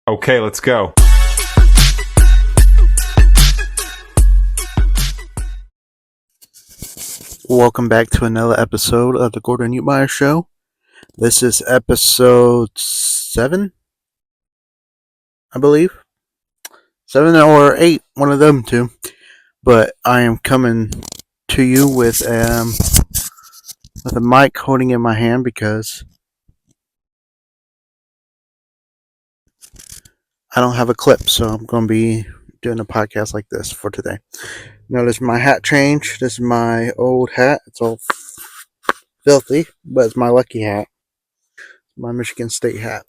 Okay, let's go. Welcome back to another episode of the Gordon Newmeyer Show. This is episode 7, I believe. 7 or 8, one of them two. But I am coming to you with a mic holding in my hand because I don't have a clip, so I'm going to be doing a podcast like this for today. Notice my hat change. This is my old hat. It's all filthy, but it's my lucky hat. My Michigan State hat.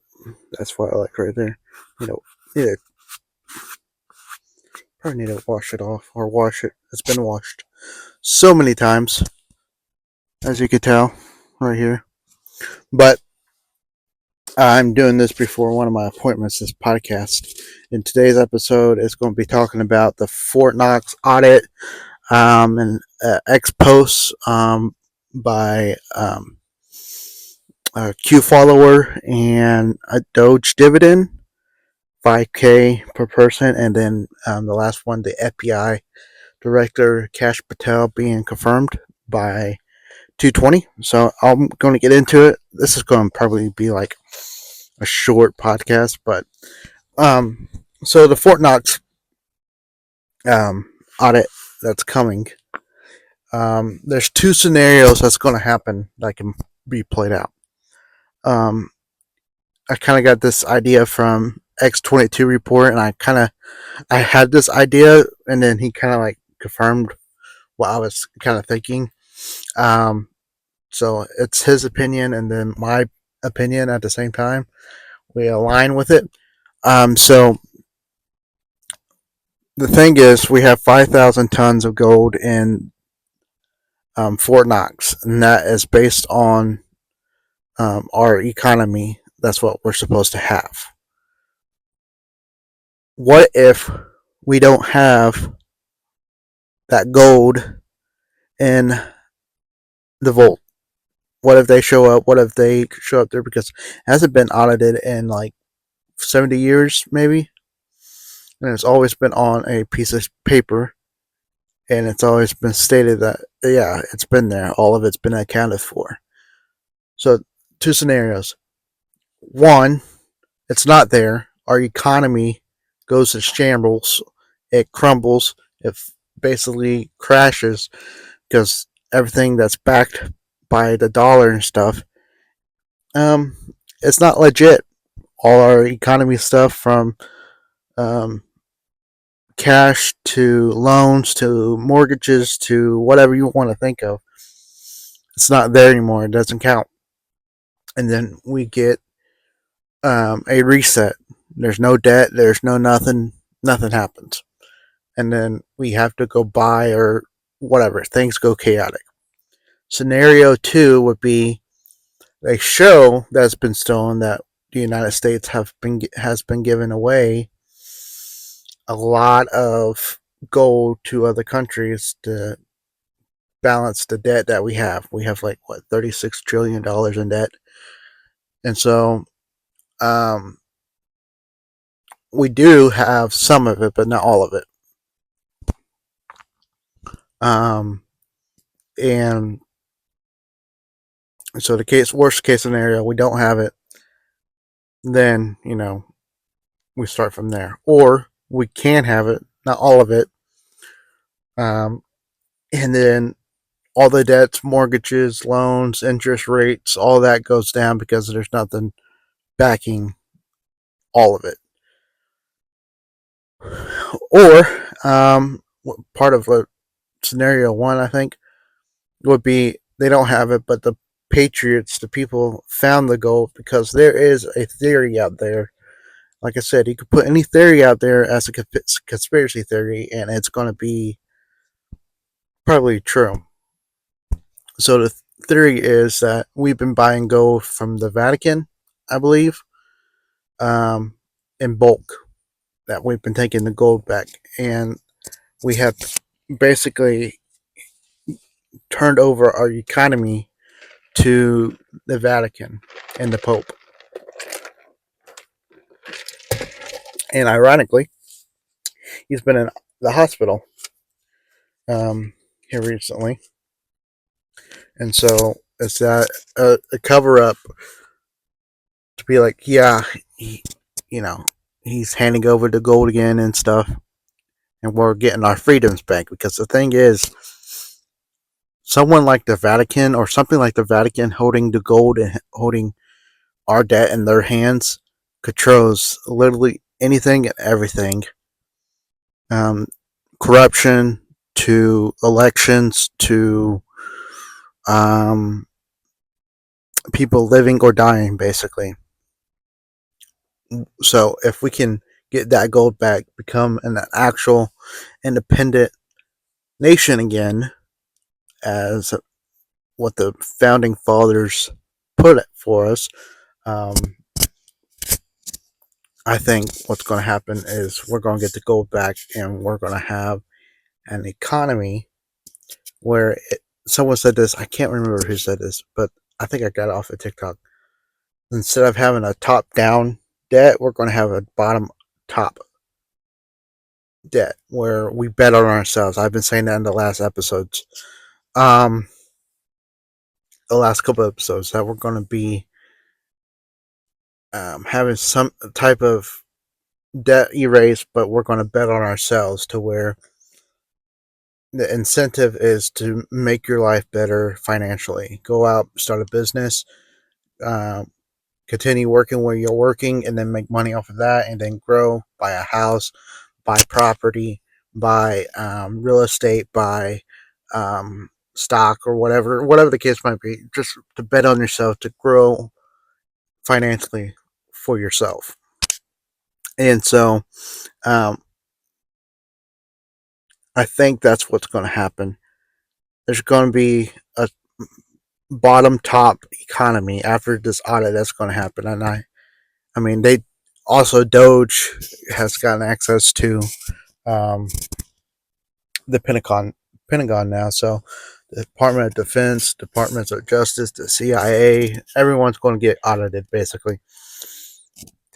That's what I like right there. Probably need to wash it off or wash it. It's been washed so many times, as you could tell right here. But I'm doing this before one of my appointments, this podcast. In today's episode, is going to be talking about the Fort Knox audit and ex posts by a Q follower and a DOGE Dividend, 5K per person, and then the last one, the FBI Director Kash Patel being confirmed by 220. So I'm going to get into it. This is going to probably be like a short podcast, but so the Fort Knox audit that's coming. There's two scenarios that's going to happen that can be played out. I kind of got this idea from X22 report, and I had this idea, and then he kind of like confirmed what I was kind of thinking. So it's his opinion and then my opinion at the same time. We align with it. So the thing is, we have 5,000 tons of gold in Fort Knox, and that is based on our economy. That's what we're supposed to have. What if we don't have that gold in the vault? What if they show up? What if they show up there because it hasn't been audited in like 70 years, maybe? And it's always been on a piece of paper, and it's always been stated that, yeah, it's been there. All of it's been accounted for. So, two scenarios. One, it's not there. Our economy goes to shambles. It crumbles. It basically crashes because everything that's backed by the dollar and stuff, it's not legit. All our economy stuff from cash to loans to mortgages to whatever you want to think of, it's not there anymore. It doesn't count. And then we get a reset. There's no debt. There's no nothing. Nothing happens. And then we have to go buy or whatever. Things go chaotic. Scenario 2 would be they show that's been stolen, that the United States has been given away a lot of gold to other countries to balance the debt that we have. We have like what, $36 trillion in debt, and so we do have some of it, but not all of it. And so the worst case scenario, we don't have it. Then we start from there, or we can have it, not all of it. And then all the debts, mortgages, loans, interest rates, all that goes down because there's nothing backing all of it. Or part of scenario 1, I think, would be they don't have it, but the patriots, the people, found the gold because there is a theory out there. Like I said, you could put any theory out there as a conspiracy theory, and it's going to be probably true. So the theory is that we've been buying gold from the Vatican, I believe, in bulk. That we've been taking the gold back, and we have basically turned over our economy to the Vatican and the Pope. And ironically, he's been in the hospital here recently. And so it's that a cover up to be like, yeah, he, you know, he's handing over the gold again and stuff, and we're getting our freedoms back. Because the thing is, someone like the Vatican or something like the Vatican holding the gold and holding our debt in their hands controls literally anything and everything. Um, Corruption to elections to um, people living or dying, basically. So if we can get that gold back, become an actual independent nation again, as what the founding fathers put it for us, um, I think what's going to happen is we're going to get the gold back, and we're going to have an economy where someone said this. I can't remember who said this, but I think I got it off of TikTok. Instead of having a top down debt, we're going to have a bottom top debt where we bet on ourselves. I've been saying that in the last episodes, um, the last couple of episodes, that we're going to be having some type of debt erased, but we're going to bet on ourselves to where the incentive is to make your life better financially. Go out, start a business, um, continue working where you're working, and then make money off of that, and then grow, buy a house, buy property, buy real estate, buy stock or whatever the case might be. Just to bet on yourself to grow financially for yourself. And so um, I think that's what's going to happen. There's going to be a bottom top economy after this audit that's going to happen. And I mean, they also DOGE has gotten access to um, the Pentagon now. So the Department of Defense, Departments of Justice, the CIA, everyone's going to get audited basically.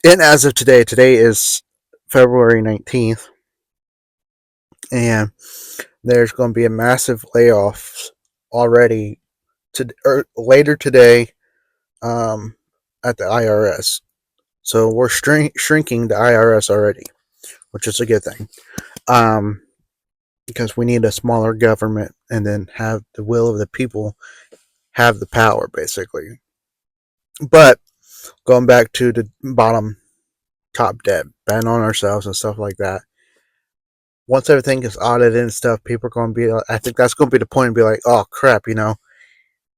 And as of today is February 19th, and there's going to be a massive layoff already later today at the IRS. So we're shrinking the IRS already, which is a good thing. Because we need a smaller government and then have the will of the people have the power, basically. But going back to the bottom top debt, bet on ourselves and stuff like that. Once everything is audited and stuff, people are going to be, I think that's going to be the point and be like, oh crap,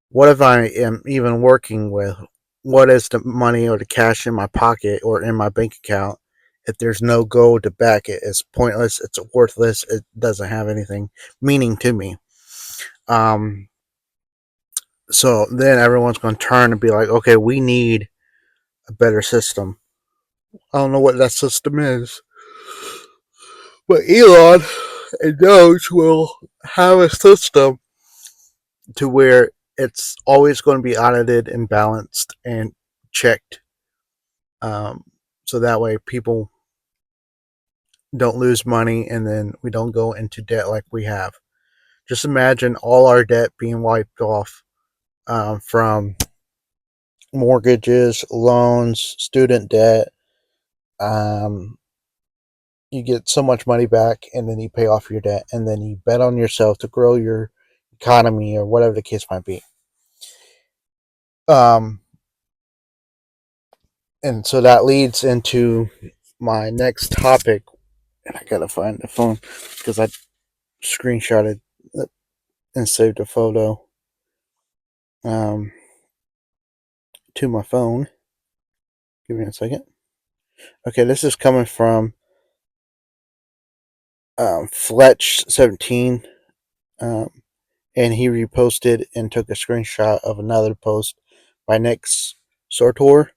what if I am even working with? What is the money or the cash in my pocket or in my bank account? If there's no gold to back it, it's pointless, it's worthless, it doesn't have anything meaning to me. So then everyone's going to turn and be like, okay, we need a better system. I don't know what that system is, but Elon and Doge will have a system to where it's always going to be audited and balanced and checked. So that way people don't lose money and then we don't go into debt like we have. Just imagine all our debt being wiped off from mortgages, loans, student debt. Um, you get so much money back and then you pay off your debt and then you bet on yourself to grow your economy or whatever the case might be. Um, and so that leads into my next topic. And I gotta find the phone because I screenshotted it and saved a photo um, to my phone. Give me a second. Okay, this is coming from Fletch17, and he reposted and took a screenshot of another post by Nick Sortor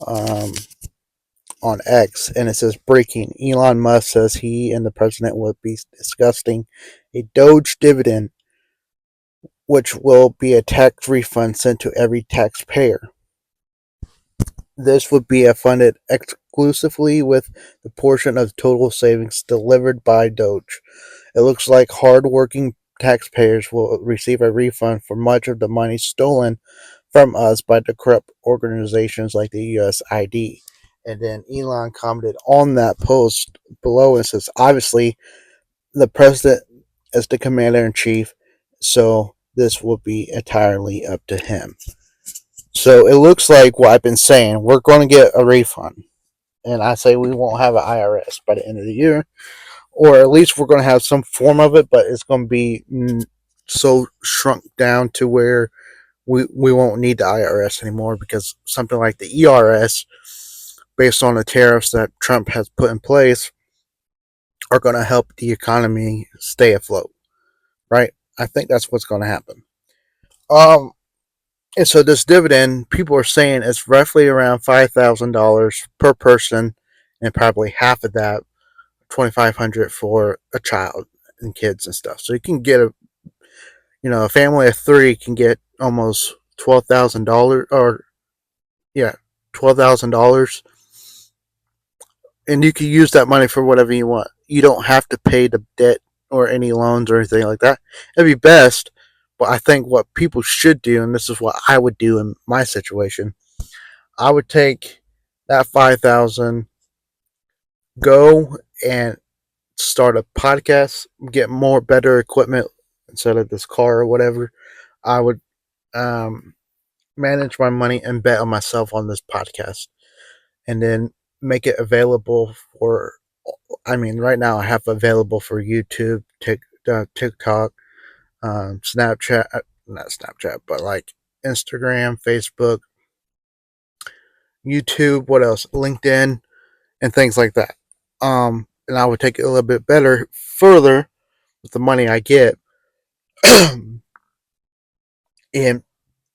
on X, and it says breaking. Elon Musk says he and the president will be discussing a DOGE dividend, which will be a tax refund sent to every taxpayer. This would be a funded exclusively with the portion of total savings delivered by DOGE. It looks like hard-working taxpayers will receive a refund for much of the money stolen from us by the corrupt organizations like the USID. And then Elon commented on that post below and says, obviously, the president is the commander in chief, so this will be entirely up to him. So it looks like what I've been saying, we're going to get a refund. And I say we won't have an IRS by the end of the year, or at least we're going to have some form of it, but it's going to be so shrunk down to where we won't need the IRS anymore, because something like the ERS, based on the tariffs that Trump has put in place, are going to help the economy stay afloat, right? I think that's what's going to happen. And so this dividend, people are saying it's roughly around $5,000 per person, and probably half of that, 2,500 for a child and kids and stuff. So you can get a family of three can get almost $12,000, or yeah, $12,000, and you can use that money for whatever you want. You don't have to pay the debt or any loans or anything like that. It'd be best, but I think what people should do, and this is what I would do in my situation, I would take that 5,000, go and start a podcast, get more better equipment instead of this car or whatever. I would um, manage my money and bet on myself on this podcast, and then make it available for. I mean, right now I have available for YouTube, TikTok, Snapchat, not Snapchat, but like Instagram, Facebook, YouTube. What else? LinkedIn and things like that. And I would take it a little bit better further with the money I get and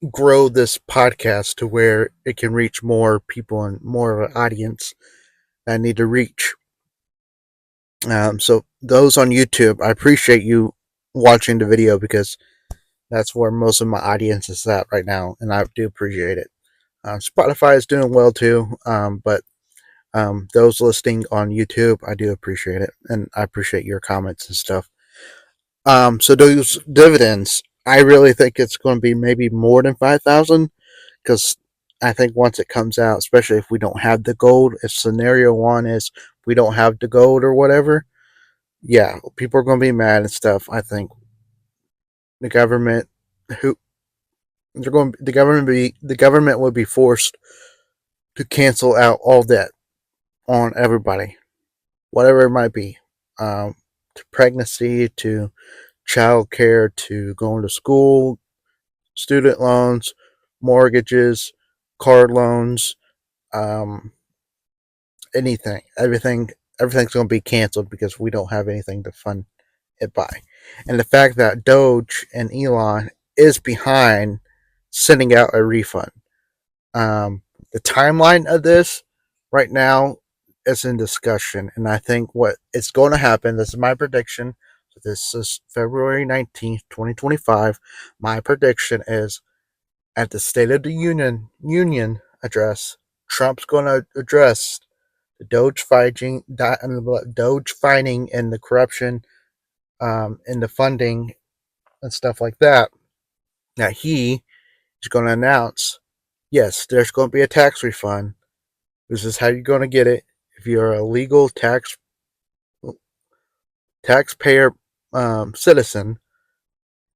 grow this podcast to where it can reach more people and more of an audience that I need to reach. So those on YouTube, I appreciate you watching the video, because that's where most of my audience is at right now, and I do appreciate it. Spotify is doing well too, but those listening on YouTube, I do appreciate it, and I appreciate your comments and stuff. So those dividends, I really think it's going to be maybe more than 5,000, because I think once it comes out, especially if we don't have the gold, if scenario one is we don't have the gold or whatever, yeah, people are going to be mad and stuff. I think the government, who they're going, the government will be forced to cancel out all debt on everybody, whatever it might be, to pregnancy, to child care, to going to school, student loans, mortgages, card loans, um, anything, everything's going to be canceled because we don't have anything to fund it by. And the fact that Doge and Elon is behind sending out a refund. The timeline of this right now is in discussion, and I think what is going to happen, this is my prediction. So this is February 19th, 2025. My prediction is at the State of the Union address, Trump's going to address the Doge fighting, and the corruption, and the funding and stuff like that. Now he is going to announce, yes, there's going to be a tax refund. This is how you're going to get it. If you're a legal taxpayer citizen,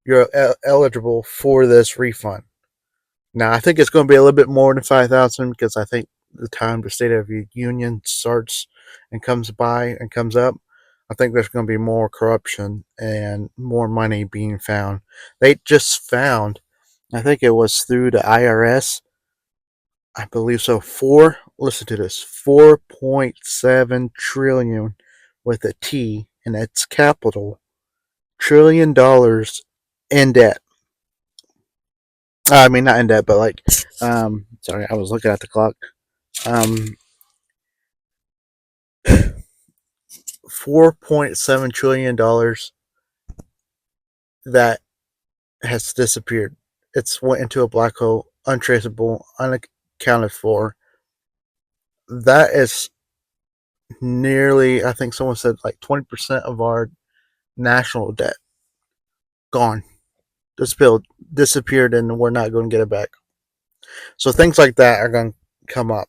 you're eligible for this refund. Now, I think it's going to be a little bit more than 5,000, because I think the time the State of the Union starts and comes up, I think there's going to be more corruption and more money being found. They just found, I think it was through the IRS, I believe so, listen to this, 4.7 trillion with a T in its capital, $1 trillion in debt. I mean, not in debt, but like, sorry, I was looking at the clock. $4.7 trillion that has disappeared. It's went into a black hole, untraceable, unaccounted for. That is nearly, I think someone said like 20% of our national debt gone, disappeared, and we're not going to get it back. So things like that are going to come up.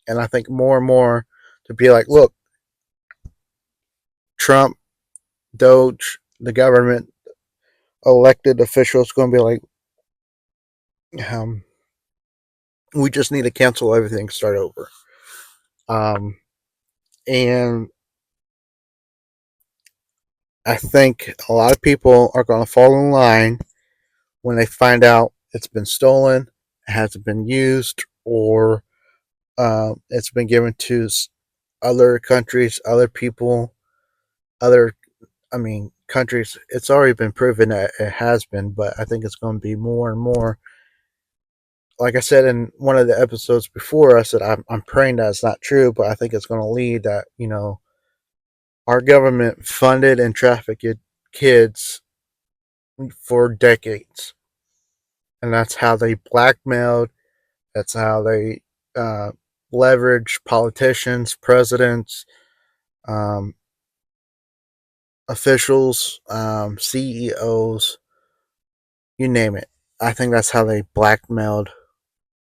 And I think more and more to be like, look, Trump, DOGE, the government, elected officials going to be like, um, we just need to cancel everything, start over. And I think a lot of people are going to fall in line when they find out it's been stolen, it hasn't been used, or it's been given to other countries, other people, other, countries. It's already been proven that it has been, but I think it's going to be more and more. Like I said in one of the episodes before, I said I'm praying that it's not true, but I think it's going to lead that, our government funded and trafficked kids for decades. And that's how they blackmailed, that's how they uh, leverage politicians, presidents, um, officials, CEOs, you name it. I think that's how they blackmailed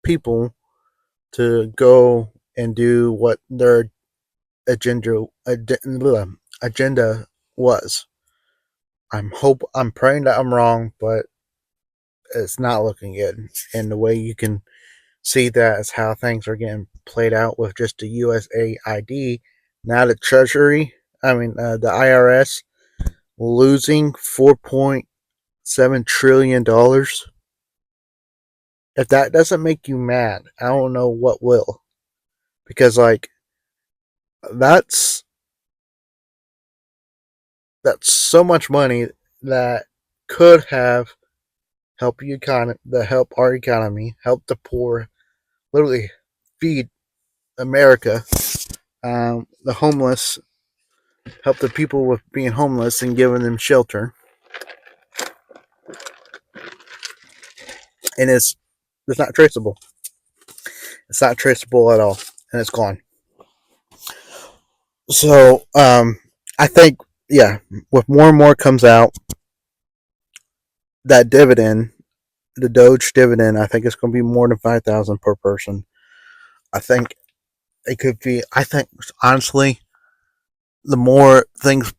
people to go and do what their agenda was. I'm praying that I'm wrong, but it's not looking good. And the way you can see that is how things are getting played out with just the USAID. Now the Treasury, the IRS losing $4.7 trillion. If that doesn't make you mad, I don't know what will. Because like that's that's so much money that could have help our economy, help the poor, literally feed America, the homeless, help the people with being homeless and giving them shelter. And it's not traceable. It's not traceable at all, and it's gone. So I think, yeah, with more and more comes out, that dividend, the DOGE dividend, I think it's going to be more than 5,000 per person. I think it could be. I think honestly, the more things,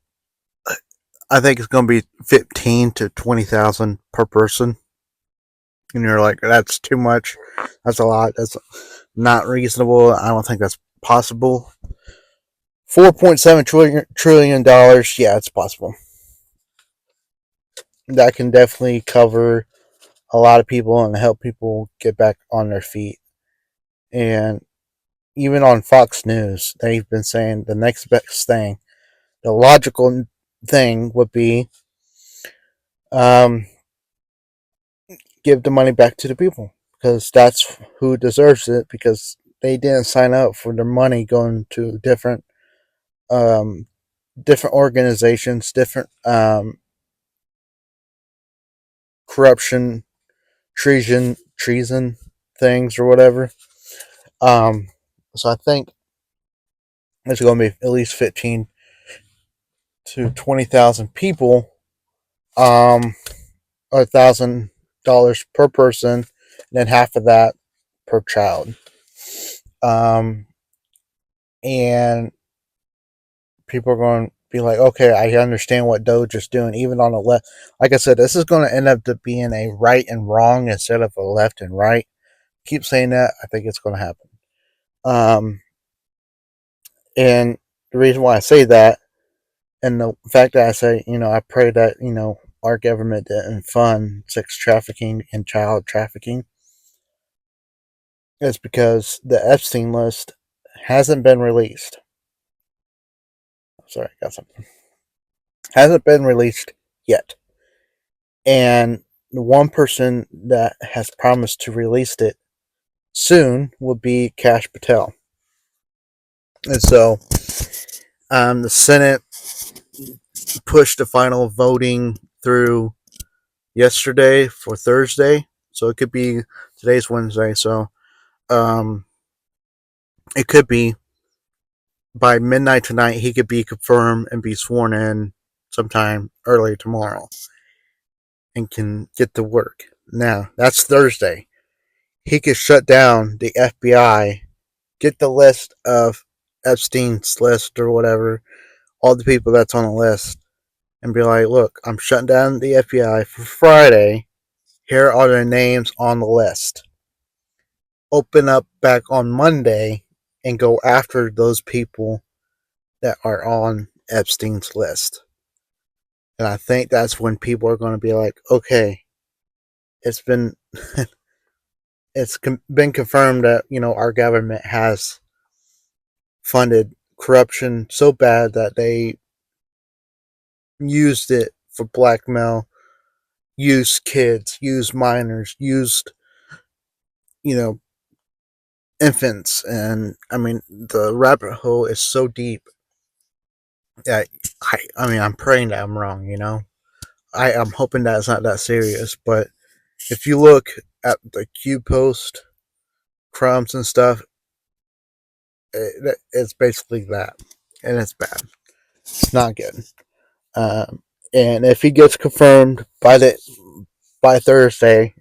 I think it's going to be 15 to 20,000 per person. And you're like, that's too much. That's a lot. That's not reasonable. I don't think that's possible. $4.7 trillion. Yeah, it's possible. That can definitely cover a lot of people and help people get back on their feet. And even on Fox News, they've been saying the next best thing, the logical thing would be, um, give the money back to the people, because that's who deserves it, because they didn't sign up for their money going to um, different organizations, different corruption, treason things or whatever. Um, so I think there's going to be at least 15 to 20,000 people, $1,000 per person, and then half of that per child. Um, and people are going to be like, okay, I understand what Doge is doing, even on the left. Like I said, this is going to end up to being a right and wrong instead of a left and right. Keep saying that. I think it's going to happen. Um, and the reason why I say that, and the fact that I say, I pray that, our government didn't fund sex trafficking and child trafficking, is because the Epstein list hasn't been released. Sorry, I got something. Hasn't been released yet. And the one person that has promised to release it soon will be Kash Patel. And so the Senate pushed the final voting through yesterday for Thursday. So it could be, today's Wednesday. So um, it could be by midnight tonight, he could be confirmed and be sworn in sometime early tomorrow and can get to work. Now, that's Thursday. He could shut down the FBI, get the list of Epstein's list or whatever, all the people that's on the list, and be like, look, I'm shutting down the FBI for Friday. Here are the names on the list. Open up back on Monday and go after those people that are on Epstein's list. And I think that's when people are going to be like, okay, it's been it's been confirmed that our government has funded corruption so bad that they used it for blackmail, used kids, used minors, used you know infants, and I mean the rabbit hole is so deep that I mean I'm praying that I'm wrong. I'm hoping that it's not that serious, but if you look at the Q post crumbs and stuff, it's basically that, and it's bad. It's not good. Um, and if he gets confirmed by Thursday,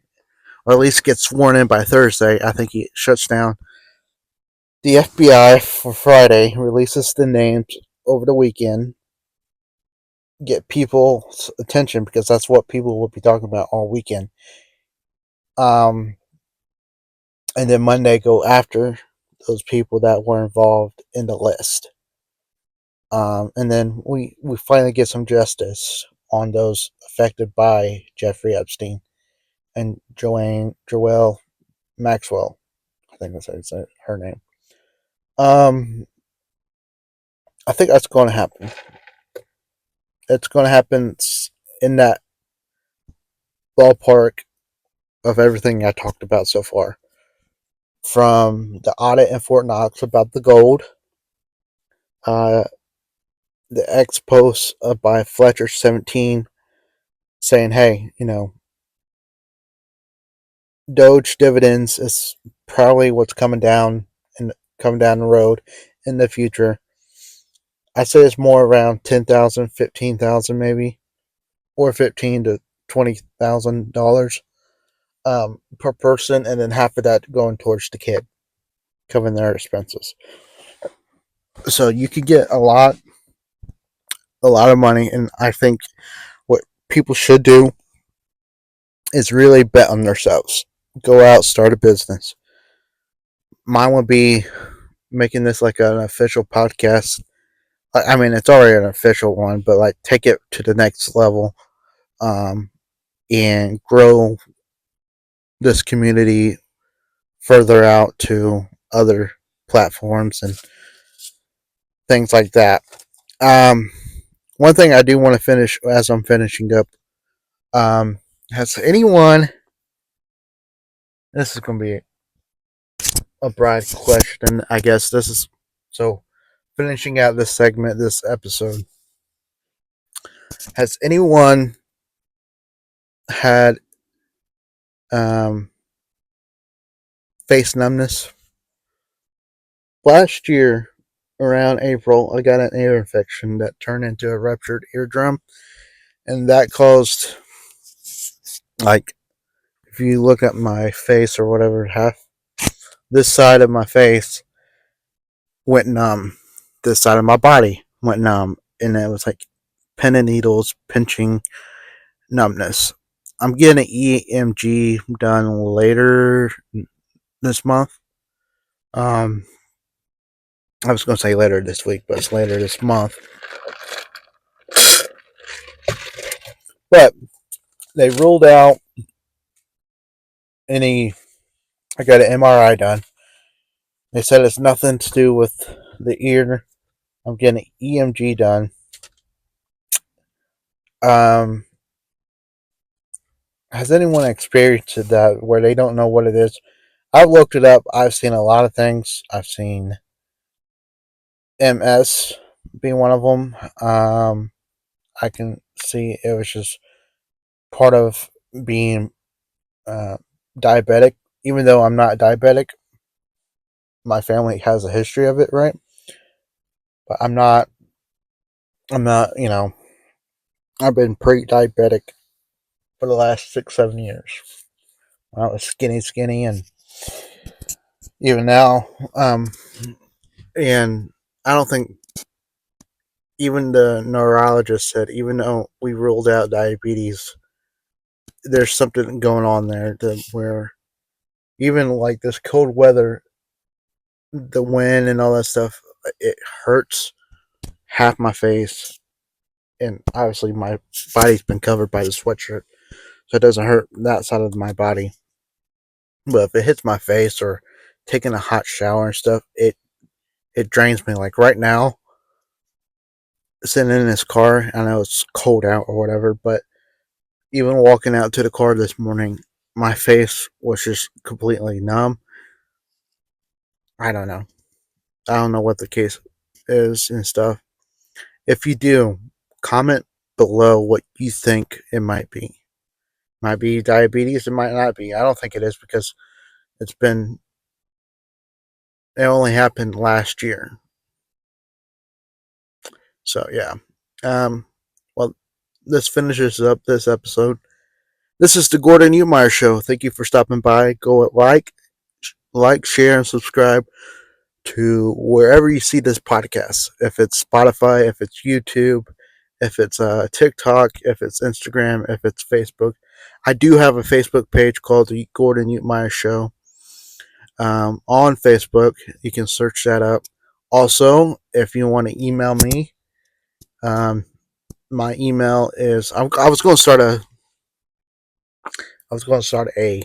or at least gets sworn in by Thursday, I think he shuts down the FBI for Friday, releases the names over the weekend, get people's attention because that's what people will be talking about all weekend. Um, and then Monday go after those people that were involved in the list. And then we finally get some justice on those affected by Jeffrey Epstein and Joelle Maxwell. I think that's her name. Um, I think that's going to happen. It's going to happen in that ballpark of everything I talked about so far. From the audit in Fort Knox about the gold, uh, the ex post by Fletcher 17 saying, hey, DOGE Dividends is probably what's coming down the road in the future. I say it's more around 10,000, 15,000 maybe, or 15 to $20,000 per person, and then half of that going towards the kid, covering their expenses. So you could get a lot of money, and I think what people should do is really bet on themselves. Go out, start a business. Mine would be making this like an official podcast. I mean, it's already an official one, but like take it to the next level, um, and grow this community further out to other platforms and things like that. Um, One thing I do want to finish as I'm finishing up. Has anyone? This is going to be a broad question. I guess this is so. Finishing out this segment, this episode. Has anyone had face numbness? Last year, around April, I got an ear infection that turned into a ruptured eardrum, and that caused, like, if you look at my face or whatever, half this side of my face went numb. This side of my body went numb, and it was like pin and needles pinching numbness. I'm getting an EMG done later this month. Um, I was going to say later this week, but it's later this month. But they ruled out any. I got an MRI done. They said it's nothing to do with the ear. I'm getting an EMG done. Um, has anyone experienced that where they don't know what it is? I've looked it up. I've seen a lot of things. I've seen MS being one of them. I can see it was just part of being uh, diabetic. Even though I'm not diabetic, my family has a history of it, right? But I'm not, I've been pre-diabetic for the last 6, 7 years. I was skinny, and even now, and I don't think even the neurologist said, even though we ruled out diabetes, there's something going on there where even like this cold weather, the wind and all that stuff, it hurts half my face, and obviously my body's been covered by the sweatshirt, so it doesn't hurt that side of my body. But if it hits my face or taking a hot shower and stuff, it drains me. Like right now, sitting in this car, I know it's cold out or whatever, but even walking out to the car this morning, my face was just completely numb. I don't know. I don't know what the case is and stuff. If you do, comment below what you think it might be. Might be diabetes, it might not be. I don't think it is because it's been it only happened last year. So yeah. Um well, this finishes up this episode. This is the Gordon Umeyer Show. Thank you for stopping by. Go like, share, and subscribe to wherever you see this podcast. If it's Spotify, if it's YouTube, if it's TikTok, if it's Instagram, if it's Facebook. I do have a Facebook page called the Gordon Umeyer Show. On Facebook, you can search that up. Also, if you want to email me, my email is I was going to start a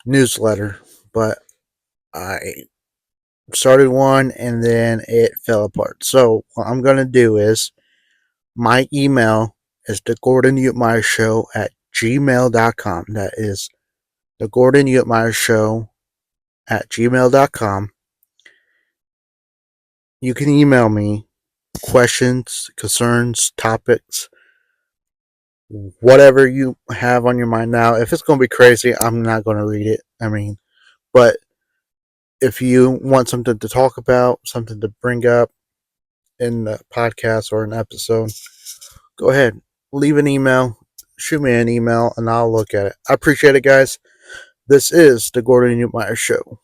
newsletter, but I started one and then it fell apart. So what I'm going to do is my email is the Gordon Umeyer Show at gmail.com. That is the Gordon Umeyer Show at gmail.com. You can email me questions, concerns, topics, whatever you have on your mind. Now, if it's going to be crazy, I'm not going to read it. But if you want something to talk about, something to bring up in the podcast or an episode, go ahead, leave an email, shoot me an email, and I'll look at it. I appreciate it, guys. This is the Gordon Umeyer Show.